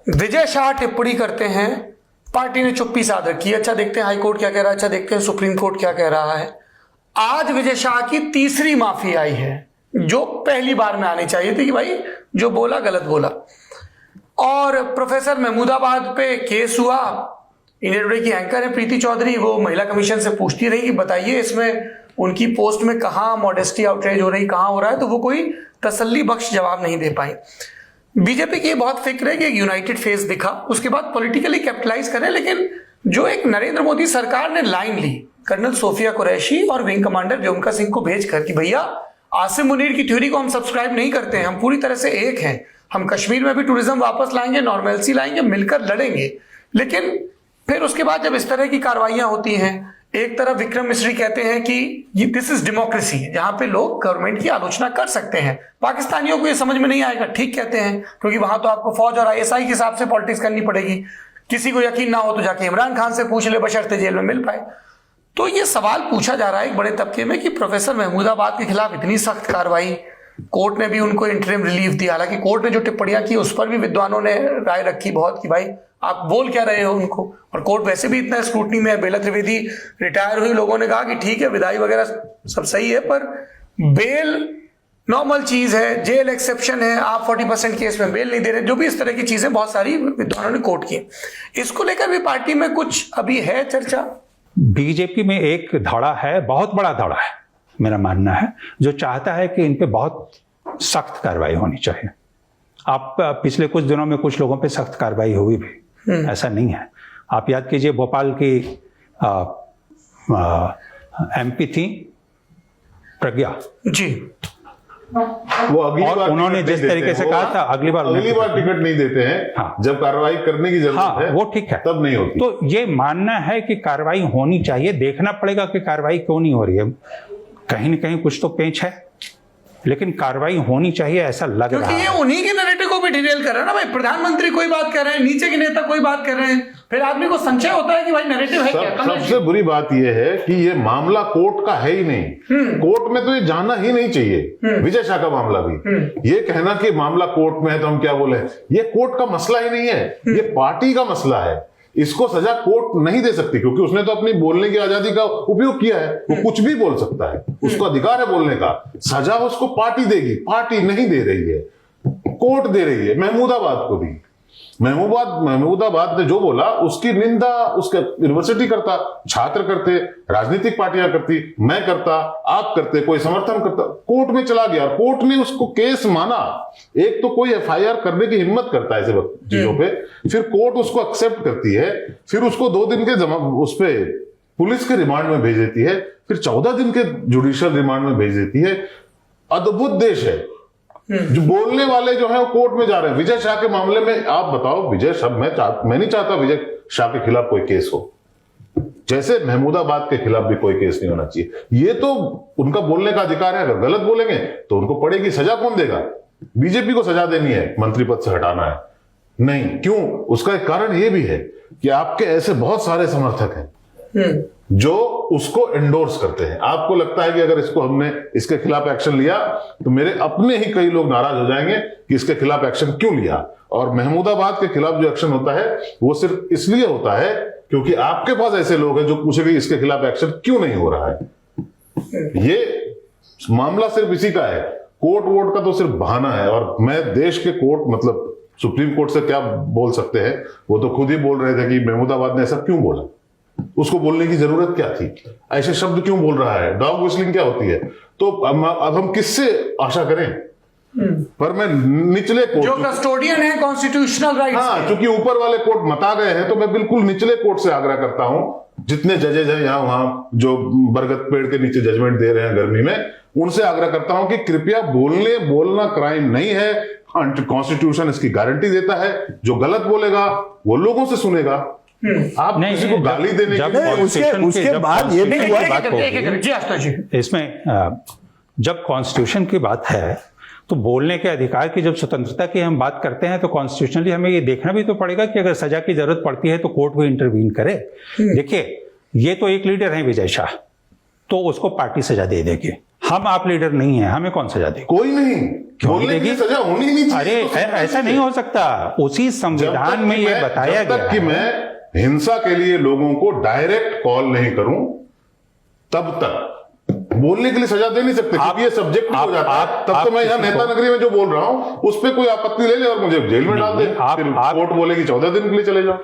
विजय शाह टिप्पणी करते हैं, पार्टी ने चुप्पी साध रखी है। अच्छा देखते हैं हाईकोर्ट क्या कह रहा है, अच्छा देखते हैं सुप्रीम कोर्ट क्या कह रहा है। आज विजय शाह की तीसरी माफी आई है, जो पहली बार में आनी चाहिए थी कि भाई जो बोला गलत बोला। और प्रोफेसर महमूदाबाद पे केस हुआ, इंडिया टुडे की एंकर है प्रीति चौधरी, वो महिला कमीशन से पूछती रही कि बताइए इसमें उनकी पोस्ट में कहाँ मॉडेस्टी आउटरेज हो रही, कहाँ हो रहा है, तो वो कोई तसल्ली बख्श जवाब नहीं दे पाई। बीजेपी की बहुत फिक्र है कि एक यूनाइटेड फेस दिखा, उसके बाद पॉलिटिकली कैपिटलाइज करें, लेकिन जो एक नरेंद्र मोदी सरकार ने लाइन ली कर्नल सोफिया कुरैशी और विंग कमांडर व्योमिका सिंह को भेजकर कि भैया आसिम मुनीर की थ्योरी को हम सब्सक्राइब नहीं करते हैं, हम पूरी तरह से एक हैं, हम कश्मीर में भी टूरिज्म वापस लाएंगे, नॉर्मलसी लाएंगे, मिलकर लड़ेंगे। लेकिन फिर उसके बाद जब इस तरह की कार्रवाइयां होती हैं, एक तरफ विक्रम मिश्री कहते हैं कि दिस इज डेमोक्रेसी, जहां पे लोग गवर्नमेंट की आलोचना कर सकते हैं, पाकिस्तानियों को ये समझ में नहीं आएगा, ठीक कहते हैं, क्योंकि वहां तो आपको फौज और आईएसआई के हिसाब से पॉलिटिक्स करनी पड़ेगी, किसी को यकीन ना हो तो जाके इमरान खान से पूछ ले, बशर्ते जेल में मिल पाए। तो ये सवाल पूछा जा रहा है एक बड़े तबके में कि प्रोफेसर महमूदाबाद के खिलाफ इतनी सख्त कार्रवाई, कोर्ट ने भी उनको इंटरिम रिलीफ दिया, हालांकि कोर्ट ने जो टिप्पणियां की उस पर भी विद्वानों ने राय रखी बहुत कि भाई आप बोल क्या रहे हो उनको, और कोर्ट वैसे भी इतना स्क्रूटनी में है। बेला त्रिवेदी रिटायर हुई, लोगों ने कहा कि ठीक है विदाई वगैरह सब सही है, पर बेल नॉर्मल चीज है, जेल एक्सेप्शन है, आप 40% केस में बेल नहीं दे रहे, जो भी इस तरह की चीजें बहुत सारी विद्वानों ने कोर्ट की। इसको लेकर भी पार्टी में कुछ अभी है चर्चा। बीजेपी में एक धड़ा है, बहुत बड़ा धड़ा है मेरा मानना है, जो चाहता है कि इन पे बहुत सख्त कार्रवाई होनी चाहिए। आप पिछले कुछ दिनों में कुछ लोगों पे सख्त कार्रवाई हुई भी, ऐसा नहीं है। आप याद कीजिए भोपाल की एमपी थी प्रज्ञा जी, वो अगली बार उन्होंने जिस तरीके से कहा था अगली बार टिकट नहीं देते हैं। हाँ, जब कार्रवाई करने की जरूरत है वो ठीक है, तब नहीं होती। तो ये मानना है कि कार्रवाई होनी चाहिए, देखना पड़ेगा कि कार्रवाई क्यों नहीं हो रही है, कहीं ना कहीं कुछ तो पेंच है, लेकिन कार्रवाई होनी चाहिए ऐसा लग रहा है। क्योंकि ये उन्हीं के नैरेटिव को भी डिटेल कर रहा है ना भाई, प्रधानमंत्री कोई बात कर रहे हैं, नीचे के नेता कोई बात कर रहे हैं, फिर आदमी को संशय होता है कि भाई नैरेटिव है क्या। सबसे बुरी बात यह है कि ये मामला कोर्ट का है ही नहीं, कोर्ट में तो ये जाना ही नहीं चाहिए। विजय शाह का मामला भी, ये कहना कि मामला कोर्ट में है तो हम क्या बोले, ये कोर्ट का मसला ही नहीं है, ये पार्टी का मसला है। इसको सजा कोर्ट नहीं दे सकती, क्योंकि उसने तो अपनी बोलने की आजादी का उपयोग किया है, वो कुछ भी बोल सकता है, उसको अधिकार है बोलने का। सजा उसको पार्टी देगी, पार्टी नहीं दे रही है, कोर्ट दे रही है। महमूदाबाद को भी, महमूदाबाद ने जो बोला उसकी निंदा उसके यूनिवर्सिटी करता, छात्र करते, राजनीतिक पार्टियां करती, मैं करता, आप करते, कोई समर्थन करता, कोर्ट में चला गया, कोर्ट ने उसको केस माना। एक तो कोई एफआईआर करने की हिम्मत करता है ऐसे चीजों पे, फिर कोर्ट उसको एक्सेप्ट करती है, फिर उसको 2 दिन के उस पे पुलिस के रिमांड में भेज देती है, फिर 14 दिन के जुडिशियल रिमांड में भेज देती है। अद्भुत देश है। जो बोलने वाले जो है वो कोर्ट में जा रहे हैं। विजय शाह के मामले में आप बताओ, विजय शाह मैं नहीं चाहता विजय शाह के खिलाफ कोई केस हो, जैसे महमूदाबाद के खिलाफ भी कोई केस नहीं होना चाहिए। ये तो उनका बोलने का अधिकार है, अगर गलत बोलेंगे तो उनको पड़ेगी सजा। कौन देगा? बीजेपी को सजा देनी है, मंत्री पद से हटाना है नहीं। क्यों? उसका एक कारण ये भी है कि आपके ऐसे बहुत सारे समर्थक हैं जो उसको एंडोर्स करते हैं। आपको लगता है कि अगर हमने इसके खिलाफ एक्शन लिया तो मेरे अपने ही कई लोग नाराज हो जाएंगे कि इसके खिलाफ एक्शन क्यों लिया। और महमूदाबाद के खिलाफ जो एक्शन होता है वो सिर्फ इसलिए होता है क्योंकि आपके पास ऐसे लोग हैं जो पूछेंगे इसके खिलाफ एक्शन क्यों नहीं हो रहा है। ये मामला सिर्फ इसी का है, कोर्ट वोट का तो सिर्फ बहाना है। और मैं देश के कोर्ट मतलब सुप्रीम कोर्ट से क्या बोल सकते हैं, वो तो खुद ही बोल रहे थे कि महमूदाबाद ने ऐसा क्यों बोला, उसको बोलने की जरूरत क्या थी, ऐसे शब्द क्यों बोल रहा है, डॉग विस्लिंग क्या होती है। तो अब हम किससे आशा करें। पर मैं निचले कोर्ट जो कस्टोडियन है कॉन्स्टिट्यूशनल राइट्स, हाँ, क्योंकि ऊपर वाले कोर्ट मता गए हैं, तो मैं बिल्कुल निचले कोर्ट से आग्रह करता हूं, जितने जजेज हैं यहाँ वहां जो बरगद पेड़ के नीचे जजमेंट दे रहे हैं गर्मी में, उनसे आग्रह करता हूं कि कृपया बोलना क्राइम नहीं है, कॉन्स्टिट्यूशन इसकी गारंटी देता है। जो गलत बोलेगा वो लोगों से सुनेगा। आप नहीं, किसी को गाली देने उसके बाद ये भी हुआ इसमें, जब कॉन्स्टिट्यूशन की बात है तो बोलने के अधिकार की, जब स्वतंत्रता की हम बात करते हैं तो कॉन्स्टिट्यूशनली हमें ये देखना भी तो पड़ेगा कि अगर सजा की जरूरत पड़ती है तो कोर्ट भी इंटरवीन करे। देखिए, ये तो एक लीडर है विजय शाह, तो उसको पार्टी सजा दे देगी। हम आप लीडर नहीं है, हमें कौन सजा देगी? कोई नहीं, बोलने की सजा होनी ही नहीं चाहिए। अरे ऐसा नहीं हो सकता, उसी संविधान में ये बताया गया कि मैं हिंसा के लिए लोगों को डायरेक्ट कॉल नहीं करूं, तब तक बोलने के लिए सजा दे नहीं सकते, क्योंकि ये सब्जेक्ट हो जाता है। तब तो मैं यहाँ नेता नगरी में जो बोल रहा हूं उस पर कोई आपत्ति ले ले और मुझे जेल में डाल दे, फिर कोर्ट बोलेगी 14 दिन के लिए चले जाओ।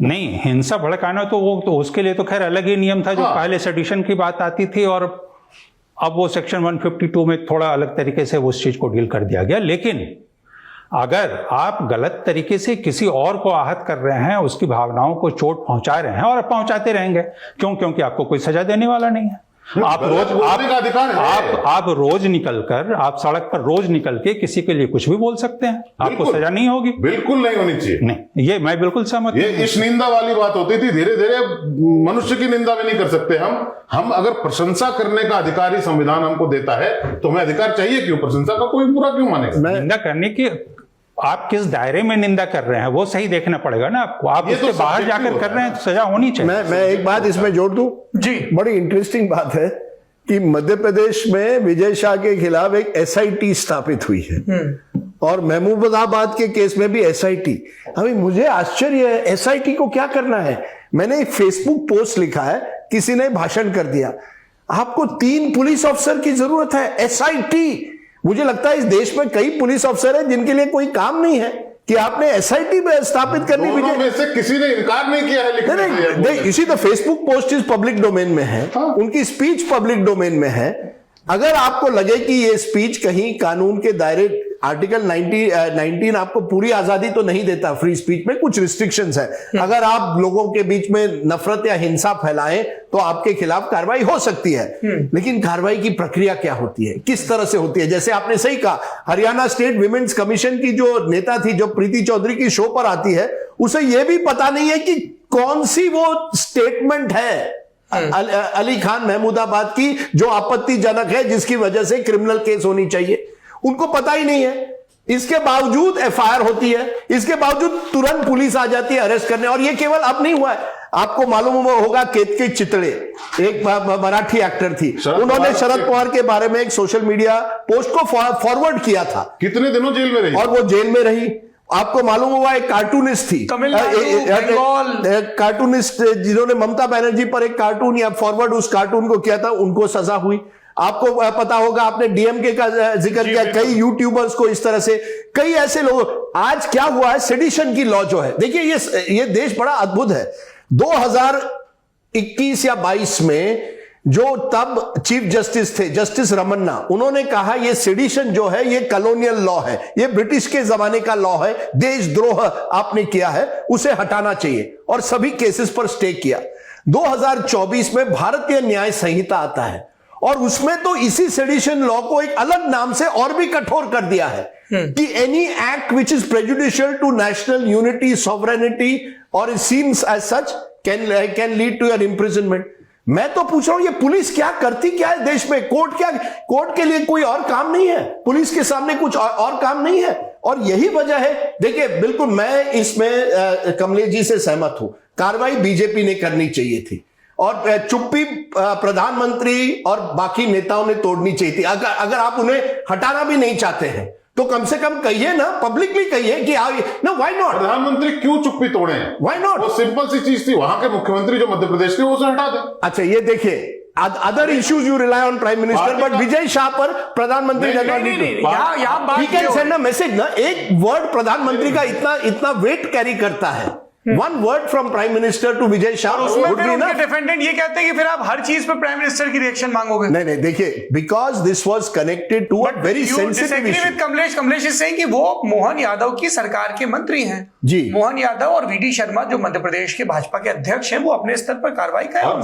नहीं, हिंसा भड़काना तो वो तो उसके लिए तो खैर अलग ही नियम था, जो पहले सेडिशन की बात आती थी, और अब वो सेक्शन 152 में थोड़ा अलग तरीके से उस चीज को डील कर दिया गया। लेकिन अगर आप गलत तरीके से किसी और को आहत कर रहे हैं, उसकी भावनाओं को चोट पहुंचा रहे हैं, और पहुंचाते रहेंगे, क्योंकि आपको कोई सजा देने वाला नहीं है। आप रोज निकलकर, आप सड़क पर रोज निकल के किसी के लिए कुछ भी बोल सकते हैं, आपको सजा नहीं होगी। बिल्कुल नहीं होनी चाहिए। नहीं, ये मैं बिल्कुल सहमत। ये इस निंदा वाली बात होती थी, धीरे धीरे मनुष्य की निंदा भी नहीं कर सकते हम अगर प्रशंसा करने का अधिकार ही संविधान हमको देता है तो हमें अधिकार चाहिए क्यों? प्रशंसा का कोई बुरा क्यों मानेगा? निंदा करने की आप किस दायरे में निंदा कर रहे हैं वो सही देखना पड़ेगा ना आपको। आप इसके बाहर जाकर कर रहे हैं, सजा होनी चाहिए। मैं एक बात इसमें जोड़ दूं जी, बड़ी इंटरेस्टिंग बात है कि मध्य प्रदेश में विजय शाह के खिलाफ एक एसआईटी स्थापित हुई है, और महमूदाबाद के केस में भी एसआईटी। अभी मुझे आश्चर्य है, एसआईटी को क्या करना है? मैंने एक फेसबुक पोस्ट लिखा है, किसी ने भाषण कर दिया, आपको 3 पुलिस अफसर की जरूरत है, एसआईटी। मुझे लगता है इस देश में कई पुलिस अफसर हैं जिनके लिए कोई काम नहीं है कि आपने एसआईटी में स्थापित करनी। दोनों में से किसी ने इनकार नहीं किया है लिखने से। नहीं, इसी तो फेसबुक पोस्ट इस पब्लिक डोमेन में है, उनकी स्पीच पब्लिक डोमेन में है। अगर आपको लगे कि ये स्पीच कहीं कानून के दायरे, आर्टिकल 19 आपको पूरी आजादी तो नहीं देता, फ्री स्पीच में कुछ रिस्ट्रिक्शंस है। अगर आप लोगों के बीच में नफरत या हिंसा फैलाएं तो आपके खिलाफ कार्रवाई हो सकती है, लेकिन कार्रवाई की प्रक्रिया क्या होती है, किस तरह से होती है? जैसे आपने सही कहा, हरियाणा स्टेट विमेन्स कमीशन की जो नेता थी, जो प्रीति चौधरी की शो पर आती है, उसे यह भी पता नहीं है कि कौन सी वो स्टेटमेंट है अली खान महमूदाबाद की जो आपत्तिजनक है, जिसकी वजह से क्रिमिनल केस होनी चाहिए, उनको पता ही नहीं है। इसके बावजूद एफआईआर होती है, इसके बावजूद तुरंत पुलिस आ जाती है अरेस्ट करने। और ये केवल अब नहीं हुआ है, आपको मालूम होगा केतकी चितड़े एक मराठी एक्टर थी, उन्होंने शरद पवार के बारे में एक सोशल मीडिया पोस्ट को फॉरवर्ड किया था, कितने दिनों जेल में रही, और वो जेल में रही। आपको मालूम हुआ एक कार्टूनिस्ट थी, कार्टूनिस्ट जिन्होंने ममता बनर्जी पर एक कार्टून या फॉरवर्ड उस कार्टून को किया था, उनको सजा हुई। आपको पता होगा, आपने डीएमके का जिक्र किया, कई यूट्यूबर्स को इस तरह से, कई ऐसे लोग। आज क्या हुआ है, सेडिशन की लॉ जो है, देखिए ये देश बड़ा अद्भुत है। 2021 या 22 में जो तब चीफ जस्टिस थे, जस्टिस रमन्ना, उन्होंने कहा ये सेडिशन जो है ये कॉलोनियल लॉ है, ये ब्रिटिश के जमाने का लॉ है, देशद्रोह आपने किया है, उसे हटाना चाहिए, और सभी केसेस पर स्टे किया। 2024 में भारतीय न्याय संहिता आता है, और उसमें तो इसी सेडिशन लॉ को एक अलग नाम से और भी कठोर कर दिया है कि any act which is prejudicial to national unity, sovereignty और seems as such can lead to your imprisonment. मैं तो पूछ रहा हूं, ये पुलिस क्या करती क्या है देश में? कोर्ट के लिए कोई और काम नहीं है, पुलिस के सामने कुछ और काम नहीं है, और यही वजह है। देखिए, बिल्कुल मैं इसमें कमलेश जी से सहमत हूं, कार्रवाई बीजेपी ने करनी चाहिए थी, और चुप्पी प्रधानमंत्री और बाकी नेताओं ने तोड़नी चाहिए थी। अगर आप उन्हें हटाना भी नहीं चाहते हैं तो कम से कम कहिए ना, पब्लिकली कहिए कि ना, व्हाई नॉट? प्रधानमंत्री क्यों चुप्पी तोड़े? Why not? वो सिंपल सी चीज थी, वहां के मुख्यमंत्री जो मध्य प्रदेश के, वो उसे हटा दें। अच्छा, ये देखिए, other issues you rely on prime minister, but Vijay Shah पर प्रधानमंत्री ही कैन सेंड अ मैसेज ना। एक वर्ड प्रधानमंत्री का इतना वेट कैरी करता है। One word from prime minister to Vijay Shah. Defendant ये कहते हैं कि फिर आप हर चीज पे प्राइम मिनिस्टर की रिएक्शन मांगोगे। नहीं, देखिए, because this was connected to a very sensitive issue. Kamlesh is saying कि वो मोहन यादव की सरकार के मंत्री हैं जी। मोहन यादव और वीडी शर्मा जो मध्य प्रदेश के भाजपा के अध्यक्ष हैं, वो अपने स्तर पर कार्रवाई करें।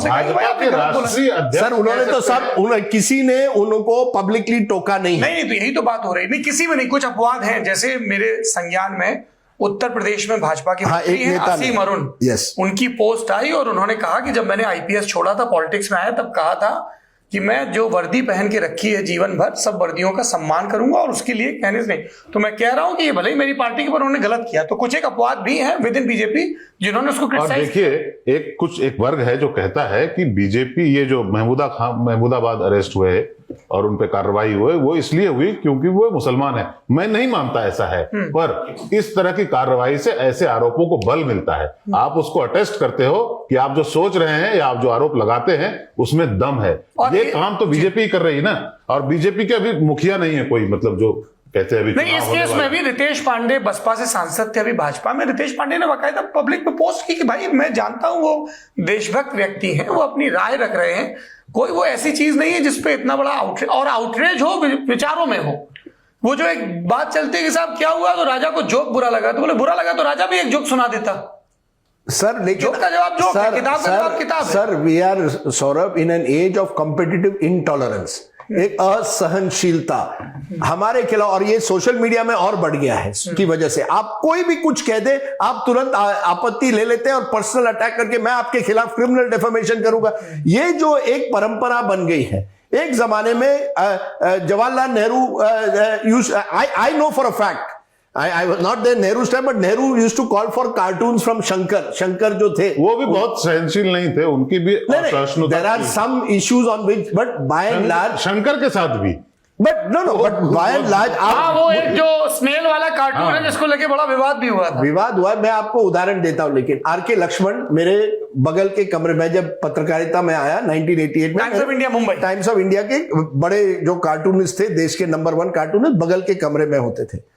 सर, उन्होंने तो सब, किसी ने उनको पब्लिकली टोका नहीं। नहीं, तो यही तो बात हो रही है। नहीं, किसी में नहीं, कुछ अपवाद हैं। जैसे मेरे संज्ञान में उत्तर प्रदेश में भाजपा के मंत्री हैं असीम अरुण, उनकी पोस्ट आई और उन्होंने कहा कि जब मैंने आईपीएस छोड़ा था, पॉलिटिक्स में आया, तब कहा था कि मैं जो वर्दी पहन के रखी है जीवन भर, सब वर्दियों का सम्मान करूंगा, और उसके लिए कहने से नहीं। तो मैं कह रहा हूं कि ये भले ही मेरी पार्टी के पर उन्होंने गलत किया, तो कुछ एक अपवाद भी है विद इन बीजेपी जिन्होंने उसको और क्रिटिसाइज देखिए एक वर्ग है जो कहता है कि बीजेपी, ये जो महमूदाबाद अरेस्ट हुए और उन पे कार्रवाई हुए, वो इसलिए हुई क्योंकि वो मुसलमान है। मैं नहीं मानता ऐसा है, पर इस तरह की कार्रवाई से ऐसे आरोपों को बल मिलता है। आप उसको अटेस्ट करते हो कि आप जो सोच रहे हैं या आप जो आरोप लगाते हैं उसमें दम है। और ये काम तो बीजेपी कर रही है ना, और बीजेपी के अभी मुखिया नहीं है कोई, मतलब जो कहते हैं अभी नहीं, इस केस में भी रितेश पांडे बसपा से सांसद थे, अभी भाजपा में। रितेश पांडे ने बाकायदा पब्लिक में पोस्ट की कि भाई मैं जानता हूं वो देशभक्त व्यक्ति हैं, वो अपनी राय रख रहे हैं, कोई वो ऐसी चीज नहीं है जिसपे इतना बड़ा आउटरेज हो, विचारों में हो। वो जो एक बात चलती है कि साहब क्या हुआ, तो राजा को जोक बुरा लगा, तो बोले बुरा लगा तो राजा भी एक जोक सुना देता। सर लेकिन जोक का जवाब जोक है, किताब का जवाब किताब है। सर वी आर सौरभ in an age of competitive intolerance, एक असहनशीलता हमारे खिलाफ, और ये सोशल मीडिया में और बढ़ गया है इसकी वजह से। आप कोई भी कुछ कह दे, आप तुरंत आपत्ति ले लेते हैं और पर्सनल अटैक करके मैं आपके खिलाफ क्रिमिनल डिफेमेशन करूंगा। ये जो एक परंपरा बन गई है, एक जमाने में Jawaharlal Nehru I know for a fact, I was not there Nehru's time, but Nehru used to call for cartoons from Shankar जो थे वो भी बहुत सहनशील नहीं थे, उनकी भी असहिष्णुता there are some issues on which, but by and large Shankar के साथ भी, but by and large हाँ, वो एक जो स्नेल वाला कार्टून है जिसको लेके बड़ा विवाद भी हुआ था। विवाद हुआ, मैं आपको उदाहरण देता हूं। लेकिन आर.के. लक्ष्मण मेरे बगल के कमरे में, जब पत्रकारिता में आया 1988 में, times of India Mumbai, times of India के बड़े जो कार्टूनिस्ट थे, देश के नंबर 1 कार्टूनिस्ट बगल के कमरे में होते थे।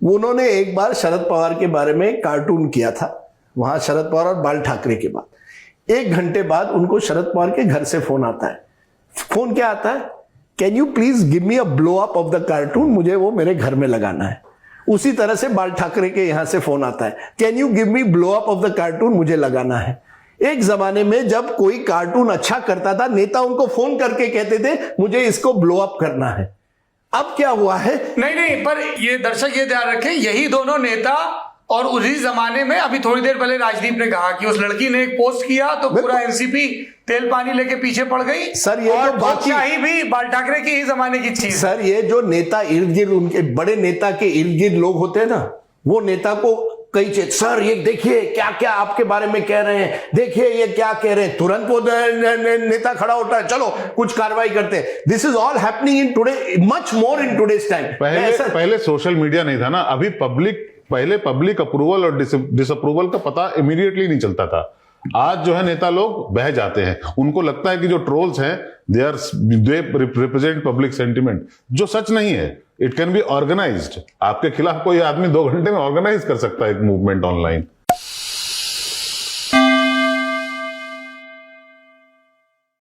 उन्होंने एक बार शरद पवार के बारे में कार्टून किया था, वहां शरद पवार और बाल ठाकरे के बाद। 1 घंटे बाद उनको शरद पवार के घर से फोन आता है। फोन क्या आता है? Can you please give me a blow up of the cartoon, मुझे वो मेरे घर में लगाना है। उसी तरह से बाल ठाकरे के यहां से फोन आता है, can you give me blow up of the cartoon, मुझे लगाना है। एक जमाने में जब कोई कार्टून अच्छा करता था, नेता उनको फोन करके कहते थे मुझे इसको ब्लो अप करना है। अब क्या हुआ है? नहीं, पर ये दर्शक ये ध्यान रखें, यही दोनों नेता और उसी जमाने में, अभी थोड़ी देर पहले राजदीप ने कहा कि उस लड़की ने एक पोस्ट किया तो पूरा एनसीपी तेल पानी लेके पीछे पड़ गई। सर ये और तो बाकी ही भी बाल ठाकरे की ही जमाने की चीज। सर ये जो नेता इर्द गिर्द, उनके बड़े नेता के इर्द गिर्द लोग होते हैं ना, वो नेता को कई चीज, सर ये देखिए क्या क्या आपके बारे में कह रहे हैं, देखिए ये क्या कह रहे हैं, तुरंत वो नेता खड़ा होता है, चलो कुछ कार्रवाई करते हैं। This is all happening in today, much more in today's time. पहले सोशल मीडिया नहीं था ना, अभी पहले पब्लिक अप्रूवल और डिसअप्रूवल का पता इमीडिएटली नहीं चलता था। आज जो है नेता लोग बह जाते हैं, उनको लगता है कि जो ट्रोल्स हैं दे रिप्रेजेंट पब्लिक सेंटिमेंट, जो सच नहीं है। इट कैन बी ऑर्गेनाइज्ड, आपके खिलाफ कोई आदमी 2 घंटे में ऑर्गेनाइज कर सकता है एक मूवमेंट ऑनलाइन।